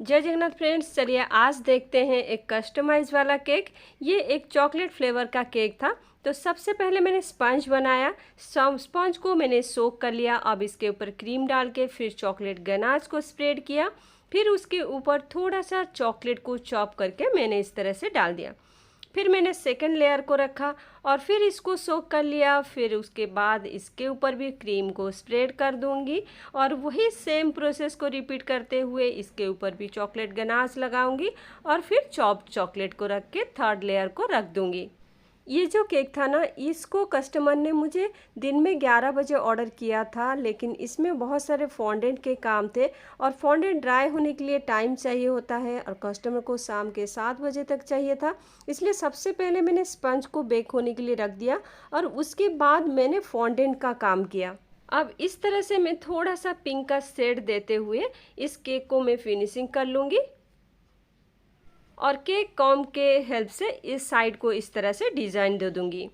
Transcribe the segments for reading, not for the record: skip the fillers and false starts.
जय जगन्नाथ फ्रेंड्स, चलिए आज देखते हैं एक कस्टमाइज वाला केक। ये एक चॉकलेट फ्लेवर का केक था। तो सबसे पहले मैंने स्पंज बनाया। स्पंज को मैंने सोक कर लिया। अब इसके ऊपर क्रीम डाल के फिर चॉकलेट गनाश को स्प्रेड किया। फिर उसके ऊपर थोड़ा सा चॉकलेट को चॉप करके मैंने इस तरह से डाल दिया। फिर मैंने सेकंड लेयर को रखा और फिर इसको सोक कर लिया। फिर उसके बाद इसके ऊपर भी क्रीम को स्प्रेड कर दूंगी और वही सेम प्रोसेस को रिपीट करते हुए इसके ऊपर भी चॉकलेट गनाश लगाऊंगी और फिर चॉप्ड चॉकलेट को रख के थर्ड लेयर को रख दूंगी। ये जो केक था ना, इसको कस्टमर ने मुझे दिन में 11 बजे ऑर्डर किया था, लेकिन इसमें बहुत सारे फॉन्डेंट के काम थे और फॉन्डेंट ड्राई होने के लिए टाइम चाहिए होता है और कस्टमर को शाम के 7 बजे तक चाहिए था। इसलिए सबसे पहले मैंने स्पंज को बेक होने के लिए रख दिया और उसके बाद मैंने फॉन्डेंट का काम किया। अब इस तरह से मैं थोड़ा सा पिंक का शेड देते हुए इस केक को मैं फिनिशिंग कर लूँगी और केक कॉम के हेल्प से इस साइड को इस तरह से डिज़ाइन दे दूंगी।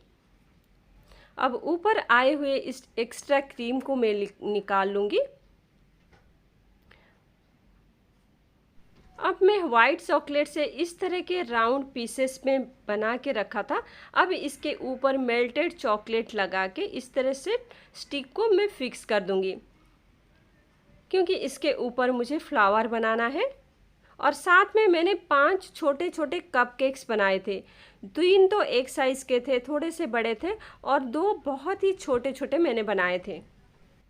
अब ऊपर आए हुए इस एक्स्ट्रा क्रीम को मैं निकाल लूँगी। अब मैं वाइट चॉकलेट से इस तरह के राउंड पीसेस में बना के रखा था। अब इसके ऊपर मेल्टेड चॉकलेट लगा के इस तरह से स्टिक को मैं फिक्स कर दूंगी, क्योंकि इसके ऊपर मुझे फ्लावर बनाना है। और साथ में मैंने 5 छोटे छोटे कपकेक्स बनाए थे। 3 तो एक साइज़ के थे, थोड़े से बड़े थे, और 2 बहुत ही छोटे छोटे मैंने बनाए थे।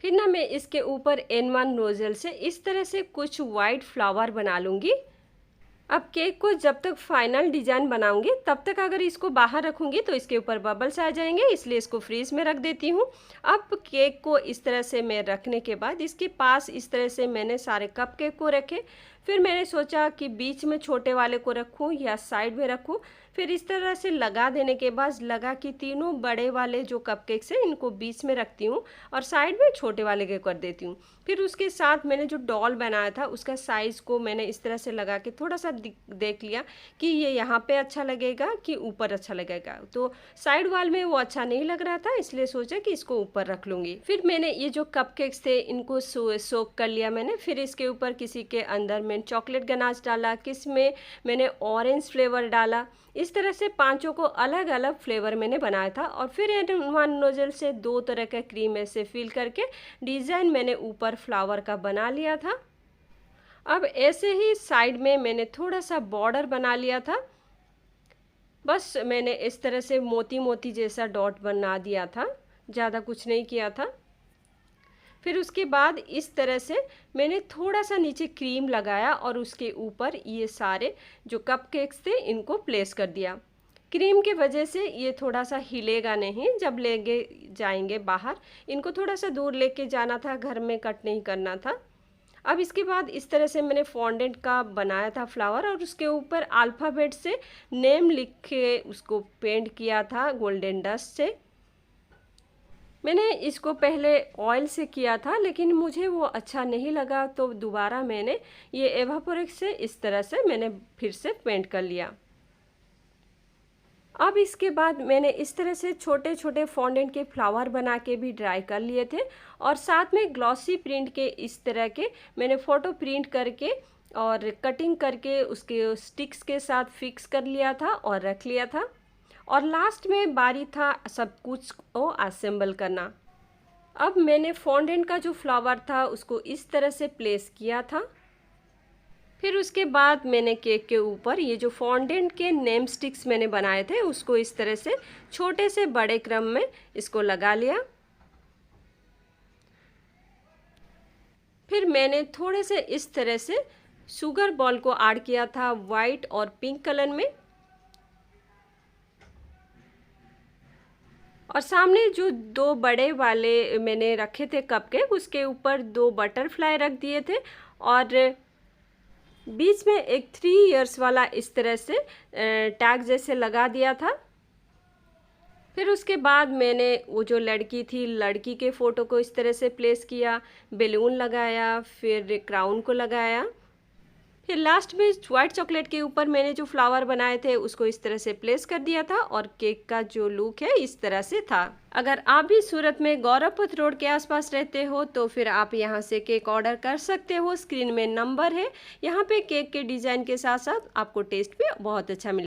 फिर ना मैं इसके ऊपर N1 नोजल से इस तरह से कुछ वाइट फ्लावर बना लूँगी। अब केक को जब तक फाइनल डिज़ाइन बनाऊंगी तब तक अगर इसको बाहर रखूंगी तो इसके ऊपर बबल्स आ जाएंगे, इसलिए इसको फ्रीज में रख देती हूँ। अब केक को इस तरह से मैं रखने के बाद इसके पास इस तरह से मैंने सारे कप केक को रखे। फिर मैंने सोचा कि बीच में छोटे वाले को रखूँ या साइड में रखूँ। फिर इस तरह से लगा देने के बाद लगा कि तीनों बड़े वाले जो कपकेक्स हैं इनको बीच में रखती हूँ और साइड में छोटे वाले के कर देती हूँ। फिर उसके साथ मैंने जो डॉल बनाया था उसका साइज़ को मैंने इस तरह से लगा के थोड़ा सा देख लिया कि ये यहाँ पे अच्छा लगेगा कि ऊपर अच्छा लगेगा। तो साइड वाल में वो अच्छा नहीं लग रहा था, इसलिए सोचा कि इसको ऊपर रख लूँगी। फिर मैंने ये जो कपकेक्स थे इनको सोक कर लिया मैंने। फिर इसके ऊपर किसी के अंदर मैंने चॉकलेट गनाश डाला, किस में मैंने ऑरेंज फ्लेवर डाला। इस तरह से पांचों को अलग अलग फ्लेवर मैंने बनाया था और फिर N1 नोजल से 2 तरह का क्रीम ऐसे फिल करके डिज़ाइन मैंने ऊपर फ्लावर का बना लिया था। अब ऐसे ही साइड में मैंने थोड़ा सा बॉर्डर बना लिया था। बस मैंने इस तरह से मोती मोती जैसा डॉट बना दिया था, ज़्यादा कुछ नहीं किया था। फिर उसके बाद इस तरह से मैंने थोड़ा सा नीचे क्रीम लगाया और उसके ऊपर ये सारे जो कपकेक्स थे इनको प्लेस कर दिया। क्रीम की वजह से ये थोड़ा सा हिलेगा नहीं जब लेके जाएंगे बाहर। इनको थोड़ा सा दूर लेके जाना था, घर में कट नहीं करना था। अब इसके बाद इस तरह से मैंने फॉन्डेंट का बनाया था फ्लावर और उसके ऊपर अल्फ़ाबेट से नेम लिख के उसको पेंट किया था गोल्डन डस्ट से। मैंने इसको पहले ऑयल से किया था लेकिन मुझे वो अच्छा नहीं लगा, तो दोबारा मैंने ये एवापोरेट से इस तरह से मैंने फिर से पेंट कर लिया। अब इसके बाद मैंने इस तरह से छोटे छोटे फॉन्डेंट के फ्लावर बना के भी ड्राई कर लिए थे और साथ में ग्लॉसी प्रिंट के इस तरह के मैंने फ़ोटो प्रिंट करके और कटिंग करके उसके स्टिक्स के साथ फिक्स कर लिया था और रख लिया था। और लास्ट में बारी था सब कुछ को असेंबल करना। अब मैंने फॉन्डेंट का जो फ्लावर था उसको इस तरह से प्लेस किया था। फिर उसके बाद मैंने केक के ऊपर ये जो फॉन्डेंट के नेम स्टिक्स मैंने बनाए थे उसको इस तरह से छोटे से बड़े क्रम में इसको लगा लिया। फिर मैंने थोड़े से इस तरह से शुगर बॉल को ऐड किया था वाइट और पिंक कलर में, और सामने जो 2 बड़े वाले मैंने रखे थे कपकेक उसके ऊपर 2 बटरफ्लाई रख दिए थे और बीच में एक 3 इयर्स वाला इस तरह से टैग जैसे लगा दिया था। फिर उसके बाद मैंने वो जो लड़की थी लड़की के फ़ोटो को इस तरह से प्लेस किया, बैलून लगाया, फिर क्राउन को लगाया। फिर लास्ट में व्हाइट चॉकलेट के ऊपर मैंने जो फ्लावर बनाए थे उसको इस तरह से प्लेस कर दिया था और केक का जो लुक है इस तरह से था। अगर आप भी सूरत में गौरवपथ रोड के आसपास रहते हो तो फिर आप यहाँ से केक ऑर्डर कर सकते हो। स्क्रीन में नंबर है, यहाँ पे केक के डिज़ाइन के साथ साथ आपको टेस्ट भी बहुत अच्छा मिलेगा।